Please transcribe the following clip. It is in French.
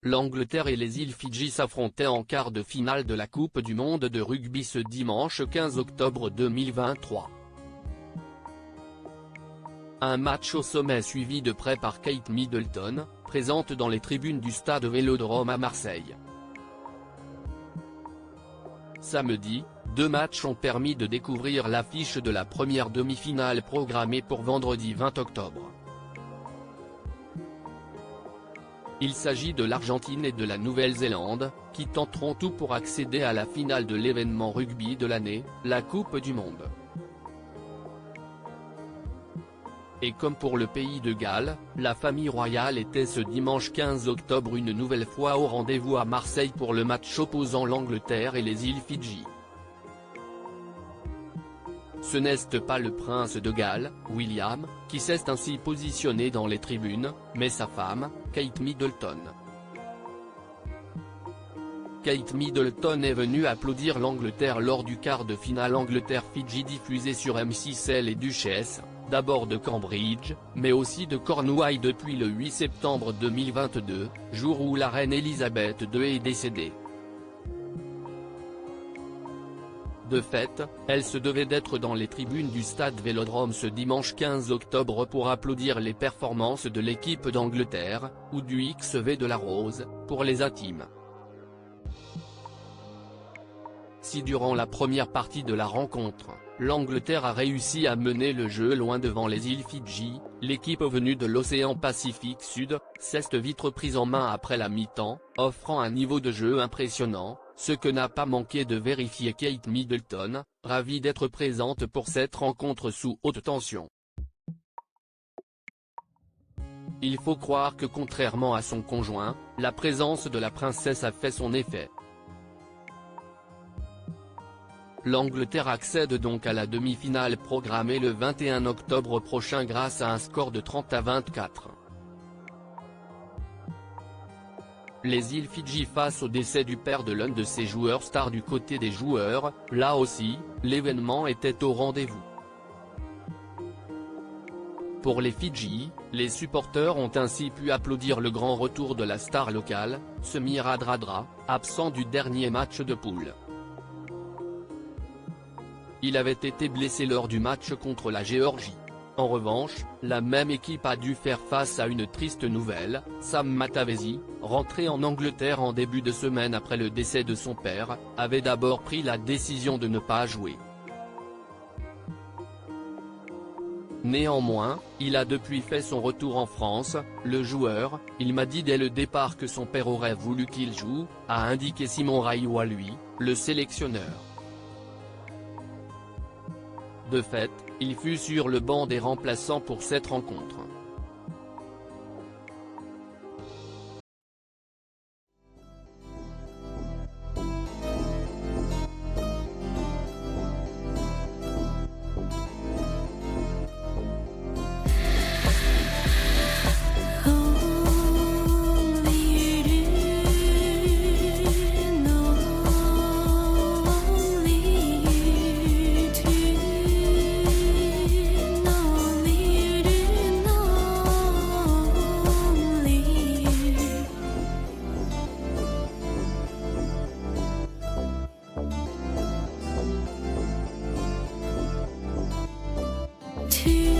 L'Angleterre et les îles Fidji s'affrontaient en quart de finale de la Coupe du monde de rugby ce dimanche 15 octobre 2023. Un match au sommet suivi de près par Kate Middleton, présente dans les tribunes du stade Vélodrome à Marseille. Samedi, 2 matchs ont permis de découvrir l'affiche de la première demi-finale programmée pour vendredi 20 octobre. Il s'agit de l'Argentine et de la Nouvelle-Zélande, qui tenteront tout pour accéder à la finale de l'événement rugby de l'année, la Coupe du monde. Et comme pour le pays de Galles, la famille royale était ce dimanche 15 octobre une nouvelle fois au rendez-vous à Marseille pour le match opposant l'Angleterre et les îles Fidji. Ce n'est pas le prince de Galles, William, qui s'est ainsi positionné dans les tribunes, mais sa femme, Kate Middleton. Kate Middleton est venue applaudir l'Angleterre lors du quart de finale Angleterre-Fidji diffusé sur M6 Elle et Duchesse, d'abord de Cambridge, mais aussi de Cornouailles depuis le 8 septembre 2022, jour où la reine Elisabeth II est décédée. De fait, elle se devait d'être dans les tribunes du stade Vélodrome ce dimanche 15 octobre pour applaudir les performances de l'équipe d'Angleterre, ou du XV de la Rose, pour les intimes. Si durant la première partie de la rencontre, l'Angleterre a réussi à mener le jeu loin devant les îles Fidji, l'équipe venue de l'océan Pacifique Sud, s'est vite reprise en main après la mi-temps, offrant un niveau de jeu impressionnant, ce que n'a pas manqué de vérifier Kate Middleton, ravie d'être présente pour cette rencontre sous haute tension. Il faut croire que contrairement à son conjoint, la présence de la princesse a fait son effet. L'Angleterre accède donc à la demi-finale programmée le 21 octobre prochain grâce à un score de 30-24. Les îles Fidji face au décès du père de l'un de ses joueurs stars du côté des joueurs, là aussi, l'événement était au rendez-vous. Pour les Fidji, les supporters ont ainsi pu applaudir le grand retour de la star locale, Semi Radradra, absent du dernier match de poule. Il avait été blessé lors du match contre la Géorgie. En revanche, la même équipe a dû faire face à une triste nouvelle, Sam Matavesi, rentré en Angleterre en début de semaine après le décès de son père, avait d'abord pris la décision de ne pas jouer. Néanmoins, il a depuis fait son retour en France. Le joueur, il m'a dit dès le départ que son père aurait voulu qu'il joue, a indiqué Simon Raioua-Lui, le sélectionneur. De fait, il fut sur le banc des remplaçants pour cette rencontre. To